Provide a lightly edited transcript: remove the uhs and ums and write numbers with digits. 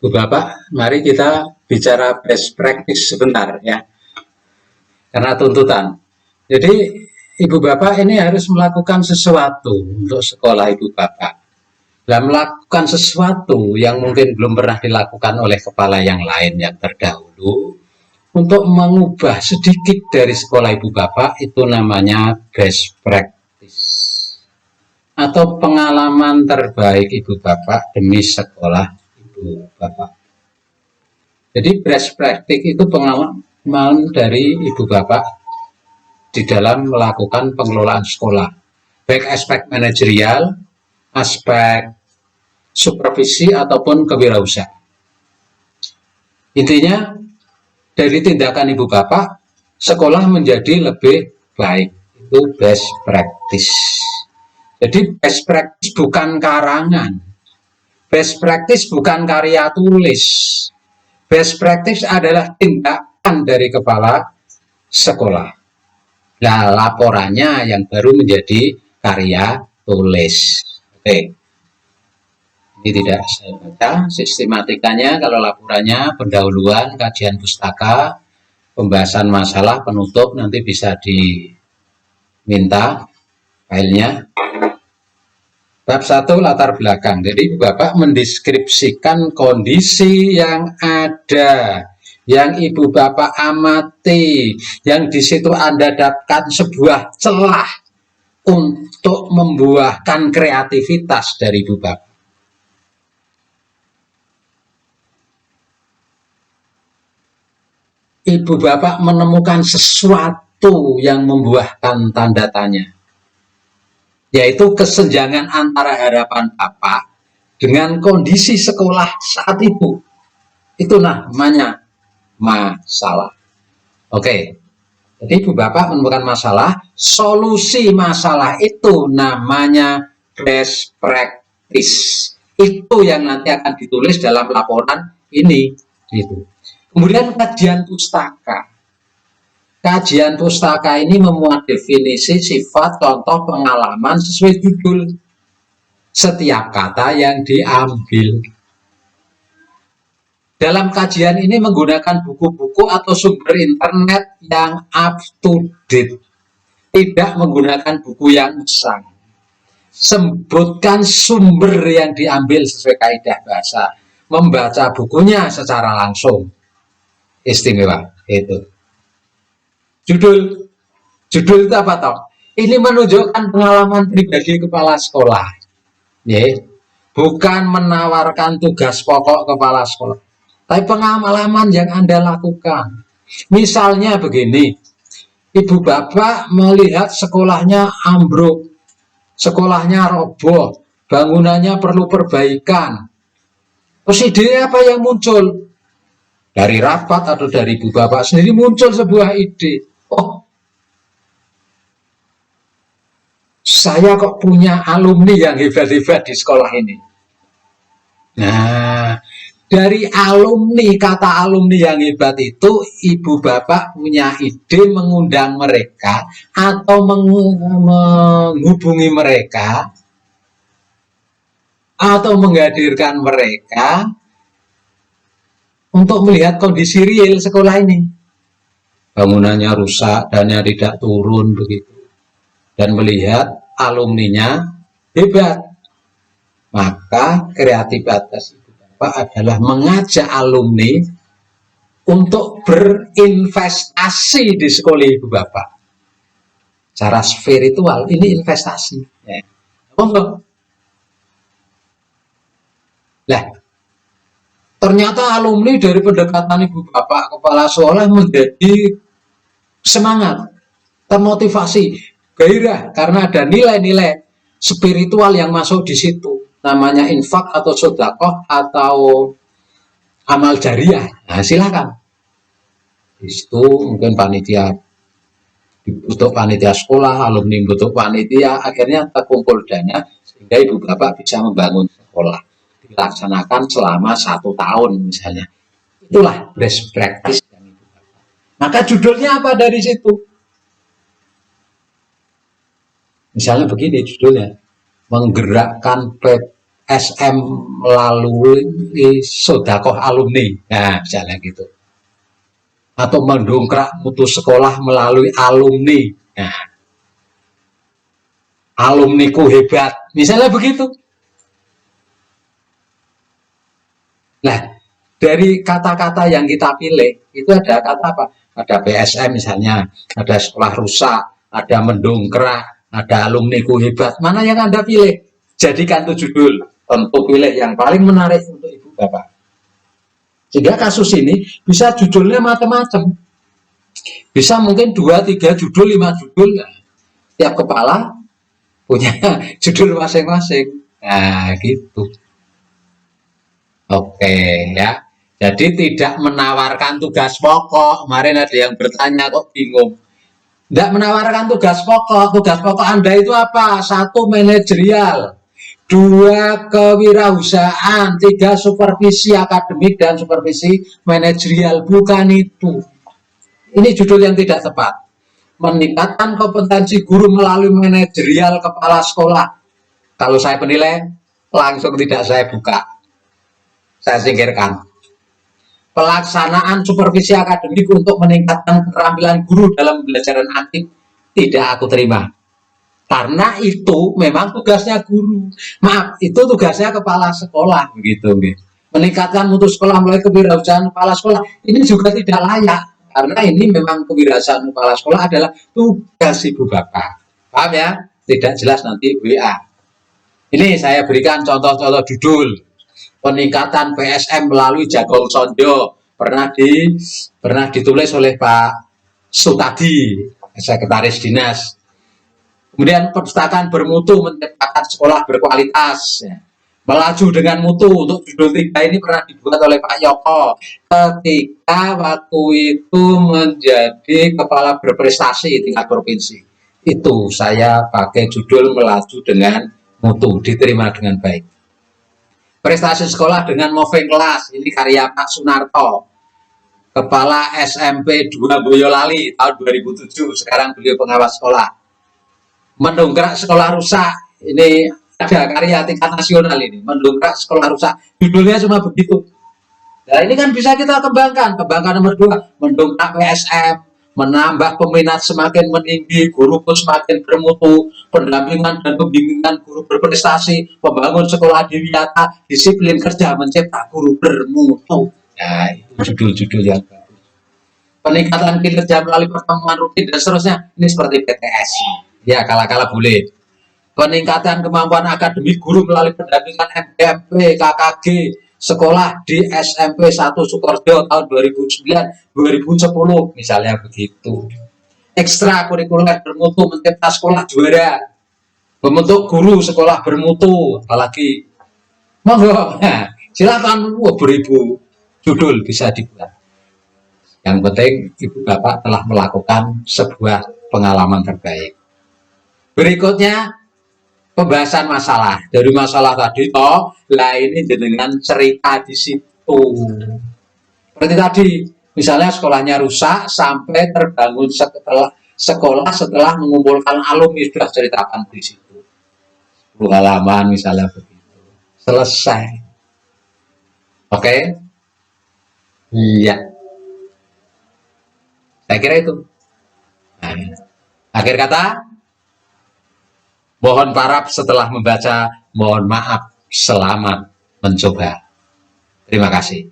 Bu Bapak, mari kita bicara best practice sebentar ya, karena tuntutan. Jadi Ibu Bapak ini harus melakukan sesuatu untuk sekolah Ibu Bapak. Dan melakukan sesuatu yang mungkin belum pernah dilakukan oleh kepala yang lain yang terdahulu, untuk mengubah sedikit dari sekolah Ibu Bapak, itu namanya best practice. Atau pengalaman terbaik Ibu Bapak demi sekolah Ibu Bapak. Jadi best practice itu pengalaman dari Ibu Bapak di dalam melakukan pengelolaan sekolah. Baik aspek manajerial, aspek supervisi ataupun kewirausahaan. Intinya dari tindakan Ibu Bapak, sekolah menjadi lebih baik. Itu best practice. Jadi best practice bukan karangan. Best practice bukan karya tulis. Best practice adalah tindakan dari kepala sekolah. Nah, laporannya yang baru menjadi karya tulis. Oke. Ini tidak saya baca sistematikanya. Kalau laporannya pendahuluan, kajian pustaka, pembahasan masalah, penutup, nanti bisa diminta filenya. Bab 1 latar belakang. Jadi Bapak mendeskripsikan kondisi yang ada, yang Ibu Bapak amati, yang di situ Anda dapatkan sebuah celah untuk membuahkan kreativitas dari Ibu Bapak. Ibu Bapak menemukan sesuatu yang membuahkan tanda tanya, yaitu kesenjangan antara harapan Bapak dengan kondisi sekolah saat itu. Itu namanya masalah. Oke, jadi Ibu Bapak menemukan masalah, solusi masalah itu namanya best practice. Itu yang nanti akan ditulis dalam laporan ini. Gitu. Kemudian kajian pustaka. Kajian pustaka ini memuat definisi, sifat, contoh, pengalaman sesuai judul setiap kata yang diambil. Dalam kajian ini menggunakan buku-buku atau sumber internet yang up to date. Tidak menggunakan buku yang usang. Sebutkan sumber yang diambil sesuai kaidah bahasa. Membaca bukunya secara langsung. Istimewa, itu. Judul itu apa toh? Ini menunjukkan pengalaman pribadi kepala sekolah, ya, bukan menawarkan tugas pokok kepala sekolah, tapi pengalaman yang Anda lakukan. Misalnya begini, Ibu Bapak melihat sekolahnya ambruk, sekolahnya roboh, bangunannya perlu perbaikan. Terus ide apa yang muncul? Dari rapat atau dari Ibu Bapak sendiri muncul sebuah ide. Oh, saya kok punya alumni yang hebat-hebat di sekolah ini. Nah, dari alumni, kata alumni yang hebat itu, Ibu Bapak punya ide mengundang mereka atau menghubungi mereka atau menghadirkan mereka untuk melihat kondisi real sekolah ini. Bangunannya rusak, dananya tidak turun begitu. Dan melihat alumninya hebat. Maka kreativitas Ibu Bapak adalah mengajak alumni untuk berinvestasi di sekolah Ibu Bapak. Cara spiritual, ini investasi. Ya. Lah, ternyata alumni dari pendekatan Ibu Bapak kepala sekolah menjadi semangat, termotivasi, gairah karena ada nilai-nilai spiritual yang masuk di situ. Namanya infak atau sedekah atau amal jariah. Nah, silakan. Di situ mungkin panitia untuk panitia sekolah, alumni untuk panitia, akhirnya terkumpul dana sehingga Ibu Bapak bisa membangun sekolah. Dilaksanakan selama 1 tahun misalnya. Itulah best practice yang Ibu Bapak. Maka judulnya apa dari situ? Misalnya begini judulnya, menggerakkan SM melalui sodakoh alumni, nah misalnya gitu, atau mendongkrak mutu sekolah melalui alumni, nah alumniku hebat, misalnya begitu. Nah, dari kata-kata yang kita pilih itu ada kata apa? Ada PSM misalnya, ada sekolah rusak, ada mendongkrak, ada alumniku hebat. Mana yang Anda pilih? Jadikan itu judul. Tentu pilih yang paling menarik untuk Ibu Bapak. Sehingga kasus ini bisa judulnya macam-macam. Bisa mungkin 2, 3 judul, 5 judul. Tiap kepala punya judul masing-masing. Nah, gitu. Oke, ya. Jadi tidak menawarkan tugas pokok. Kemarin ada yang bertanya kok bingung. Tidak menawarkan tugas pokok. Tugas pokok Anda itu apa? 1, manajerial. 2, kewirausahaan. 3, supervisi akademik dan supervisi manajerial. Bukan itu. Ini judul yang tidak tepat. Meningkatkan kompetensi guru melalui manajerial kepala sekolah. Kalau saya penilai, langsung tidak saya buka. Saya singkirkan. Pelaksanaan supervisi akademik untuk meningkatkan keterampilan guru dalam pembelajaran aktif tidak aku terima. Karena itu memang tugasnya guru. Maaf, itu tugasnya kepala sekolah begitu. Meningkatkan mutu sekolah melalui kewirausahaan kepala sekolah ini juga tidak layak. Karena ini memang kewirausahaan kepala sekolah adalah tugas Ibu Bapak. Paham ya? Tidak jelas nanti WA. Ini saya berikan contoh-contoh judul. Peningkatan PSM melalui Jagong Sonjo pernah ditulis oleh Pak Sutadi, Sekretaris Dinas. Kemudian perpustakaan bermutu menciptakan sekolah berkualitas. Melaju dengan mutu untuk judul 3 ini pernah dibuat oleh Pak Yoko ketika waktu itu menjadi kepala berprestasi tingkat provinsi. Itu saya pakai judul melaju dengan mutu, diterima dengan baik. Prestasi sekolah dengan moving kelas, ini karya Pak Sunarto, Kepala SMP 2 Boyolali tahun 2007, sekarang beliau pengawas sekolah. Mendongkrak sekolah rusak, ini ada karya tingkat nasional ini, mendongkrak sekolah rusak, judulnya cuma begitu. Nah ini kan bisa kita kembangkan nomor 2, mendongkrak PSM, menambah peminat semakin meninggi, guru pun semakin bermutu, pendampingan dan pembimbingan guru berprestasi, membangun sekolah adiwiyata, disiplin kerja, mencetak guru bermutu. Nah, itu judul-judul yang bagus. Peningkatan kinerja melalui pertemuan rutin dan seterusnya, ini seperti PTS. Ya, kala-kala boleh. Peningkatan kemampuan akademik guru melalui pendampingan MPMP, KKG, sekolah di SMP 1 Sukoharjo tahun 2009-2010 misalnya begitu. Ekstra kurikuler bermutu mencipta sekolah juara, membentuk guru sekolah bermutu, apalagi monggo silakan beribu judul bisa dibuat. Yang penting Ibu Bapak telah melakukan sebuah pengalaman terbaik. Berikutnya pembahasan masalah. Dari masalah tadi lah ini dengan cerita di situ. Seperti tadi, misalnya sekolahnya rusak sampai terbangun sekolah setelah mengumpulkan alumni, sudah ceritakan di situ. 10 halaman misalnya begitu. Selesai. Oke? Iya. Saya kira itu. Nah, akhir kata, mohon paraf setelah membaca, mohon maaf, selamat mencoba. Terima kasih.